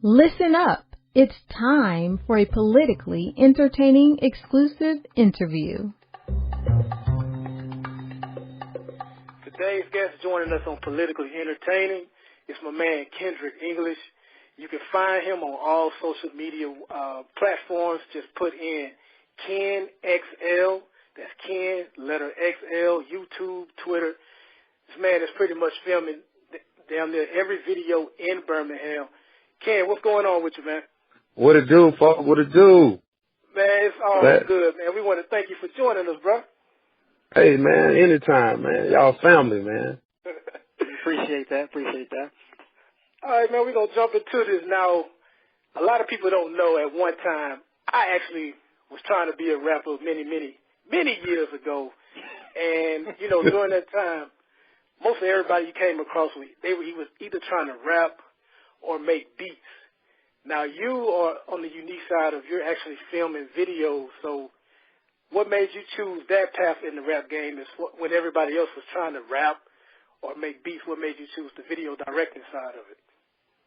Listen up. It's time for a politically entertaining exclusive interview. Today's guest joining us on Politically Entertaining is my man Kendrick English. You can find him on all social media platforms. Just put in Ken XL. That's Ken, letter XL, YouTube, Twitter. This man is pretty much filming damn near every video in Birmingham. Ken, what's going on with you, man? What it do, folks? What it do? Man, it's all good, man. We want to thank you for joining us, bro. Hey, man, anytime, man. Y'all family, man. Appreciate that. All right, man, we're going to jump into this now. A lot of people don't know at one time, I actually was trying to be a rapper many years ago. And, you know, during that time, most of everybody you came across, he was either trying to rap or make beats. Now, you are on the unique side of you're actually filming videos. So what made you choose that path in the rap game is when everybody else was trying to rap or make beats? What made you choose the video directing side of it?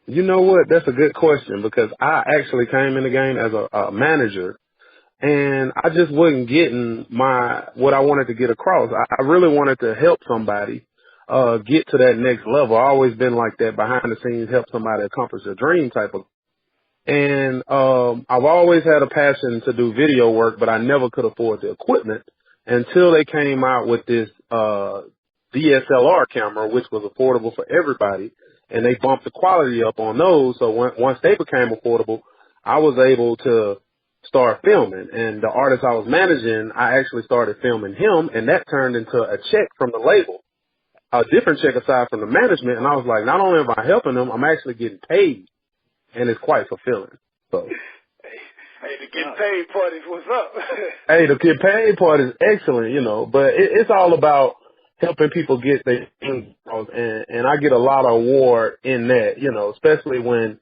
You know what? That's a good question because I actually came in the game as a manager, and I just wasn't getting what I wanted to get across. I really wanted to help somebody get to that next level. I've always been like that, behind the scenes, help somebody accomplish a dream type of. And I've always had a passion to do video work, but I never could afford the equipment until they came out with this DSLR camera, which was affordable for everybody, and they bumped the quality up on those. So once they became affordable, I was able to start filming. And the artist I was managing, I actually started filming him, and that turned into a check from the label, a different check aside from the management. And I was like, not only am I helping them, I'm actually getting paid. And it's quite fulfilling. So, hey, the get paid part is what's up. Hey, the get paid part is excellent, you know, but it's all about helping people get their things across, and I get a lot of award in that, you know, especially when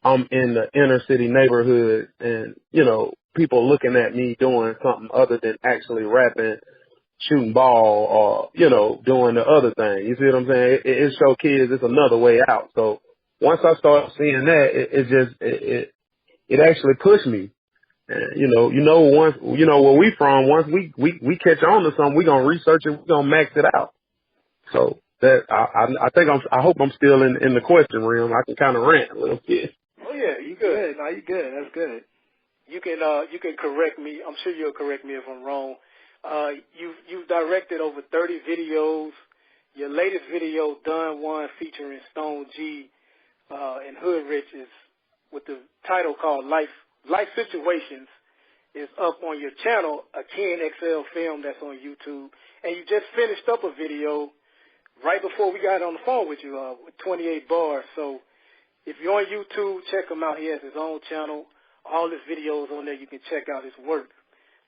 I'm in the inner city neighborhood and, you know, people looking at me doing something other than actually rapping, shooting ball, or, you know, doing the other thing. You see what I'm saying? It show kids it's another way out. So once I started seeing that, it actually pushed me. And, where we from, once we catch on to something, we gonna research it, we gonna max it out. So that I hope I'm still in the question realm. I can kind of rant a little bit. Oh yeah, you good. No, you good. That's good. You can correct me. I'm sure you'll correct me if I'm wrong. You've directed over 30 videos. Your latest video, Done One, featuring Stone G and Hood Rich, is with the title called Life Situations, is up on your channel, a Ken XL film that's on YouTube. And you just finished up a video right before we got on the phone with you with 28 bars. So if you're on YouTube, check him out. He has his own channel. All his videos on there. You can check out his work.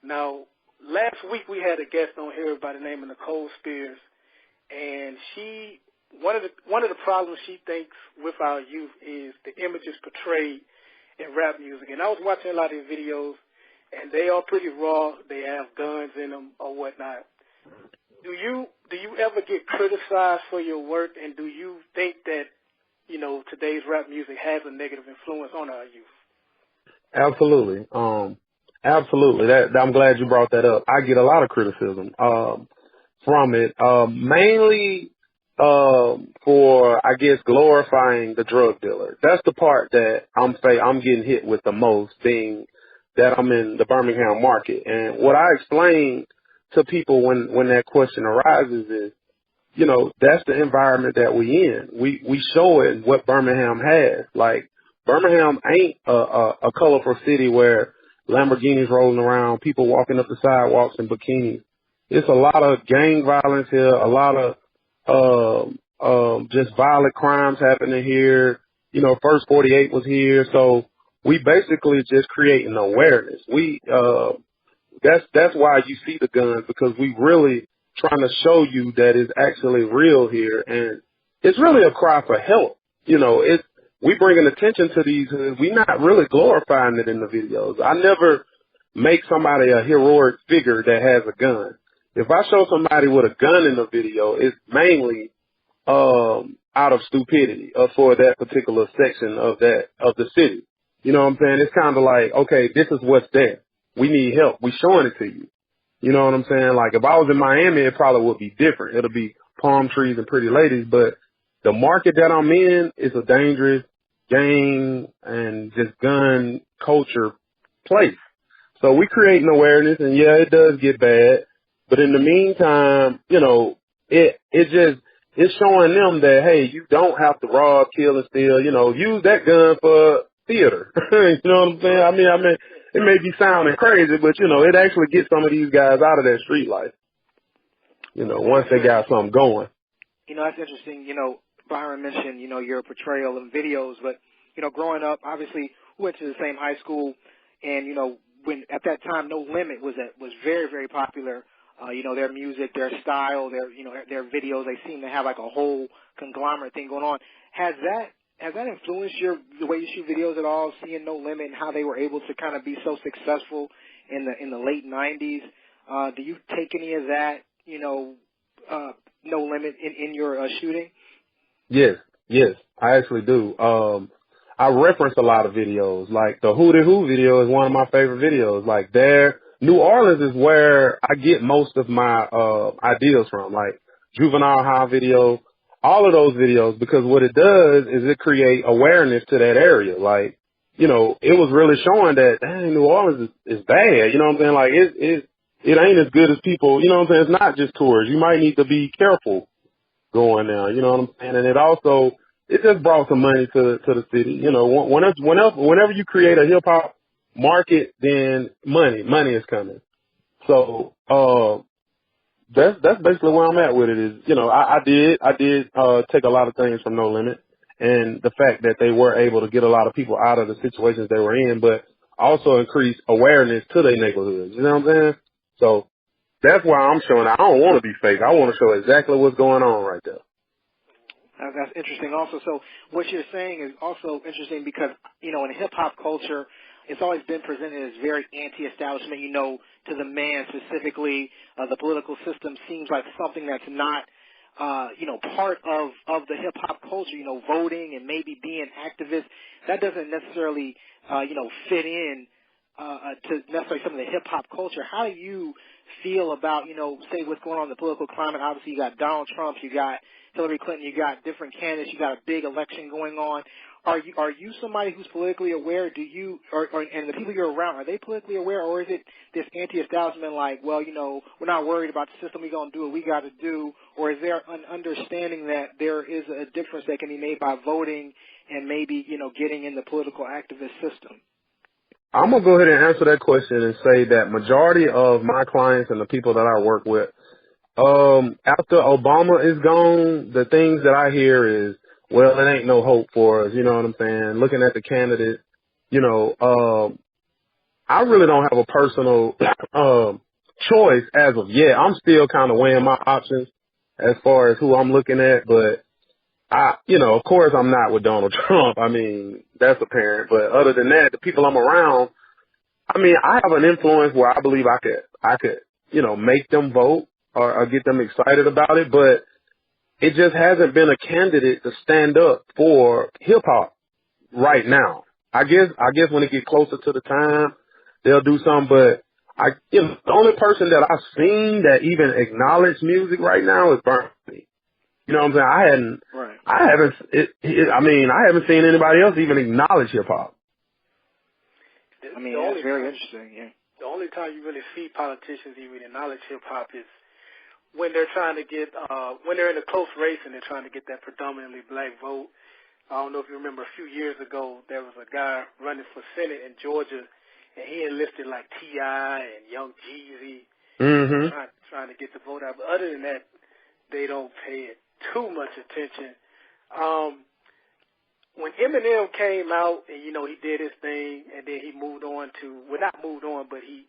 Now, last week we had a guest on here by the name of Nicole Spears, and one of the problems she thinks with our youth is the images portrayed in rap music. And I was watching a lot of these videos, and they are pretty raw. They have guns in them or whatnot. Do you ever get criticized for your work, and do you think that, you know, today's rap music has a negative influence on our youth? Absolutely. Absolutely. I'm glad you brought that up. I get a lot of criticism from it, mainly for, I guess, glorifying the drug dealer. That's the part that I'm getting hit with the most, being that I'm in the Birmingham market. And what I explain to people when that question arises is, you know, that's the environment that we in. We show it what Birmingham has. Like, Birmingham ain't a colorful city where Lamborghinis rolling around, people walking up the sidewalks in bikinis. It's a lot of gang violence here, a lot of just violent crimes happening here. You know, First 48 was here, so we basically just creating awareness. That's why you see the guns, because we really trying to show you that it's actually real here, and it's really a cry for help. You know, we bringing attention to these. We're not really glorifying it in the videos. I never make somebody a heroic figure that has a gun. If I show somebody with a gun in the video, it's mainly out of stupidity for that particular section of the city. You know what I'm saying? It's kind of like, okay, this is what's there. We need help. We showing it to you. You know what I'm saying? Like if I was in Miami, it probably would be different. It'll be palm trees and pretty ladies, but the market that I'm in is a dangerous gang and just gun culture place. So we creating awareness, and yeah, it does get bad, but in the meantime, you know, it's showing them that, hey, you don't have to rob, kill, and steal. You know, use that gun for theater. You know what I'm saying? I mean, it may be sounding crazy, but you know, it actually gets some of these guys out of that street life. You know, once they got something going. You know, that's interesting. You know, Byron mentioned, you know, your portrayal in videos, but, you know, growing up, obviously, we went to the same high school, and, you know, when at that time No Limit was very, very popular. You know, their music, their style, their videos, they seem to have like a whole conglomerate thing going on. Has that influenced the way you shoot videos at all, seeing No Limit and how they were able to kind of be so successful in the late 90s? Do you take any of that, you know, No Limit in your shooting? Yes, I actually do. I reference a lot of videos. Like the Hootie Who video is one of my favorite videos. Like New Orleans is where I get most of my ideas from. Like Juvenile High video, all of those videos, because what it does is it create awareness to that area. Like, you know, it was really showing that, dang, New Orleans is bad. You know what I'm saying? Like it ain't as good as people. You know what I'm saying? It's not just tourists. You might need to be careful going now, you know what I'm saying? And it just brought some money to the city. You know, whenever you create a hip hop market, then money is coming. So, that's basically where I'm at with it is, you know, I did take a lot of things from No Limit and the fact that they were able to get a lot of people out of the situations they were in, but also increase awareness to their neighborhoods. You know what I'm saying? So, that's why I'm showing. I don't want to be fake. I want to show exactly what's going on right there. That's interesting also. So what you're saying is also interesting because, you know, in hip-hop culture, it's always been presented as very anti-establishment, you know, to the man specifically. The political system seems like something that's not, you know, part of the hip-hop culture, you know, voting and maybe being activists. That doesn't necessarily, you know, fit in to necessarily some of the hip-hop culture. How do you feel about, you know, say what's going on in the political climate? Obviously, you got Donald Trump, you got Hillary Clinton, you got different candidates, you got a big election going on. Are you somebody who's politically aware? Do you, and the people you're around, are they politically aware, or is it this anti-establishment like, well, you know, we're not worried about the system, we're going to do what we got to do, or is there an understanding that there is a difference that can be made by voting and maybe, you know, getting in the political activist system? I'm going to go ahead and answer that question and say that majority of my clients and the people that I work with, after Obama is gone, the things that I hear is, well, it ain't no hope for us. You know what I'm saying? Looking at the candidate, you know, I really don't have a personal, choice as of yet. I'm still kind of weighing my options as far as who I'm looking at, but you know, of course I'm not with Donald Trump. I mean, that's apparent, but other than that, the people I'm around, I mean, I have an influence where I believe I could, you know, make them vote or get them excited about it, but it just hasn't been a candidate to stand up for hip hop right now. I guess when it gets closer to the time, they'll do something, but you know, the only person that I've seen that even acknowledge music right now is Bernie. You know what I'm saying? I haven't seen anybody else even acknowledge hip hop. I mean, that's very interesting, yeah. The only time you really see politicians even acknowledge hip hop is when they're trying to get, when they're in a close race and they're trying to get that predominantly black vote. I don't know if you remember a few years ago, there was a guy running for Senate in Georgia, and he enlisted like T.I. and Young Jeezy, trying to get the vote out. But other than that, they don't pay it too much attention. When Eminem came out and, you know, he did his thing, and then he moved on to, well, not moved on, but he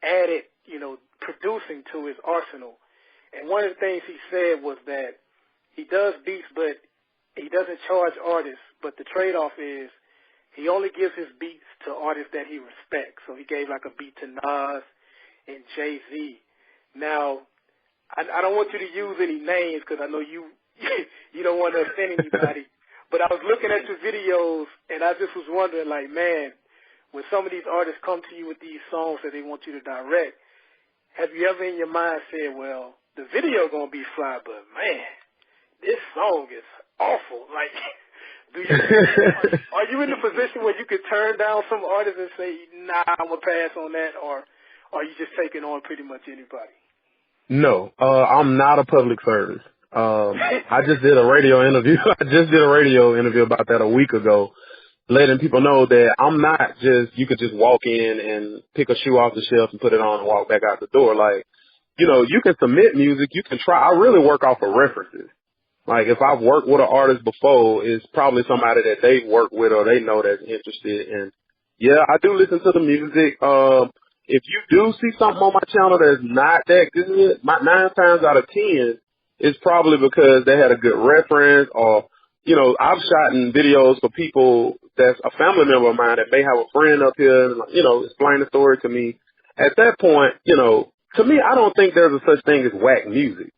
added, you know, producing to his arsenal. And one of the things he said was that he does beats, but he doesn't charge artists, but the trade-off is he only gives his beats to artists that he respects. So he gave like a beat to Nas and Jay-Z. Now, I don't want you to use any names because I know you you don't want to offend anybody. But I was looking at your videos, and I just was wondering, like, man, when some of these artists come to you with these songs that they want you to direct, have you ever in your mind said, well, the video going to be fly, but, man, this song is awful. Like, are you in the position where you could turn down some artists and say, nah, I'm going to pass on that, or are you just taking on pretty much anybody? No, I'm not a public service. I just did a radio interview. I just did a radio interview about that a week ago, letting people know that I'm not just, you could just walk in and pick a shoe off the shelf and put it on and walk back out the door. Like, you know, you can submit music, you can try. I really work off of references. Like, if I've worked with an artist before, it's probably somebody that they've worked with or they know that's interested. And yeah, I do listen to the music. If you do see something on my channel that's not that good, 9 times out of 10, it's probably because they had a good reference, or, you know, I've shot in videos for people that's a family member of mine that may have a friend up here and, you know, explain the story to me. At that point, you know, to me, I don't think there's a such thing as whack music.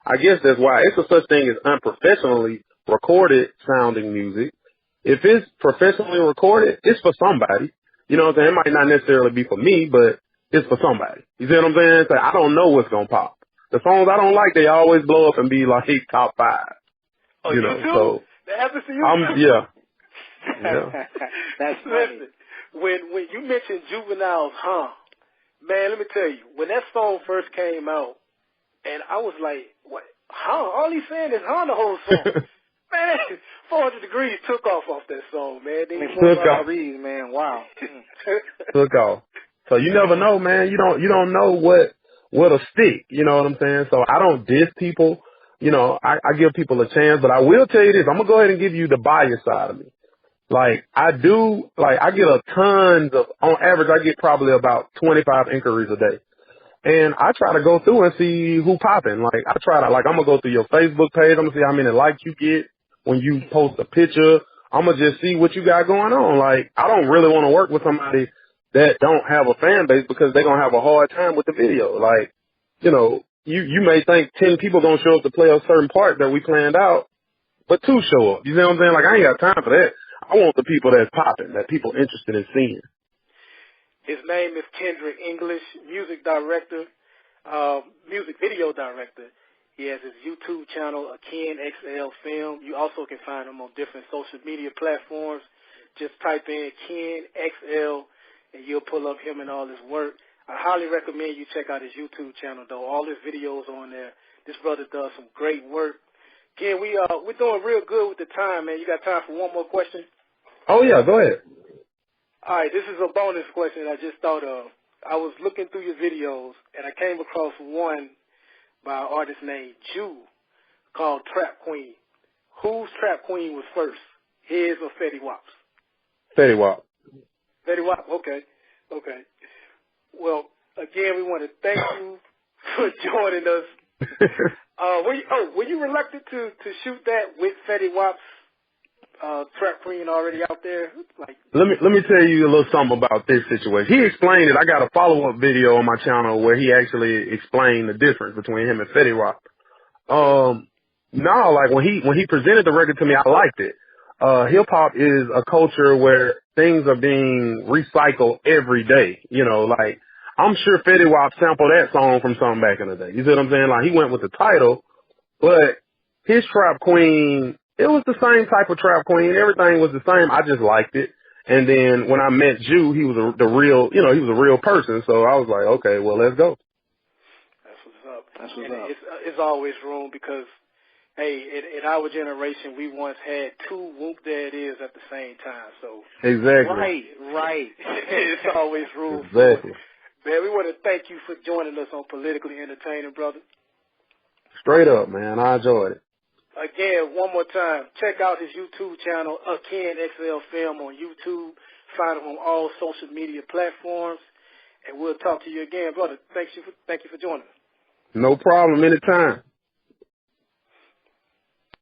I guess that's why it's a such thing as unprofessionally recorded sounding music. If it's professionally recorded, it's for somebody. You know what I'm saying? It might not necessarily be for me, but it's for somebody. You see what I'm saying? So I don't know what's going to pop. The songs I don't like, they always blow up and be like top 5. Oh, you know, too? so that happens to you? yeah. Yeah. That's funny. Listen, when you mentioned Juvenile's man, let me tell you, when that song first came out, and I was like, what? All he's saying is the whole song. Man, 400 Degrees took off that song, man. Took off. Man, wow. Took off. So you never know, man. You don't know what'll stick. You know what I'm saying? So I don't diss people. You know, I give people a chance, but I will tell you this. I'm gonna go ahead and give you the bias side of me. Like, I get on average, I get probably about 25 inquiries a day. And I try to go through and see who popping. Like, I'm gonna go through your Facebook page. I'm gonna see how many likes you get when you post a picture. I'm gonna just see what you got going on. Like, I don't really want to work with somebody that don't have a fan base because they're gonna have a hard time with the video. Like, you know, you may think 10 people gonna show up to play a certain part that we planned out, but 2 show up. You know what I'm saying? Like, I ain't got time for that. I want the people that's popping, that people interested in seeing. His name is Kendrick English, music director, music video director. He has his YouTube channel, Ken XL Film. You also can find him on different social media platforms. Just type in Ken XL, and you'll pull up him and all his work. I highly recommend you check out his YouTube channel, though. All his videos on there. This brother does some great work. Ken, we're doing real good with the time, man. You got time for one more question? Oh, yeah, go ahead. All right, this is a bonus question I just thought of. I was looking through your videos, and I came across one by an artist named Jew called Trap Queen. Whose Trap Queen was first, his or Fetty Wap's? Fetty Wap. Fetty Wap, okay. Well, again, we want to thank you for joining us. Were you reluctant to shoot that with Fetty Wap's Trap Queen already out there? Like, let me tell you a little something about this situation. He explained it. I got a follow-up video on my channel where he actually explained the difference between him and Fetty Wap. No, like when he presented the record to me, I liked it. Hip hop is a culture where things are being recycled every day. You know, like, I'm sure Fetty Wap sampled that song from something back in the day. You see what I'm saying? Like, he went with the title, but his Trap Queen, it was the same type of Trap Queen. Everything was the same. I just liked it. And then when I met Jew, he was he was a real person. So I was like, okay, well, let's go. That's what's up. It's always room because, hey, in our generation, we once had 2 Whoop There It Is at the same time. So exactly. Right. It's always room. Exactly. Man, we want to thank you for joining us on Politically Entertaining, brother. Straight up, man. I enjoyed it. Again, one more time, check out his YouTube channel, Ken XL Film on YouTube. Find him on all social media platforms. And we'll talk to you again, brother. Thank you for joining us. No problem. Anytime.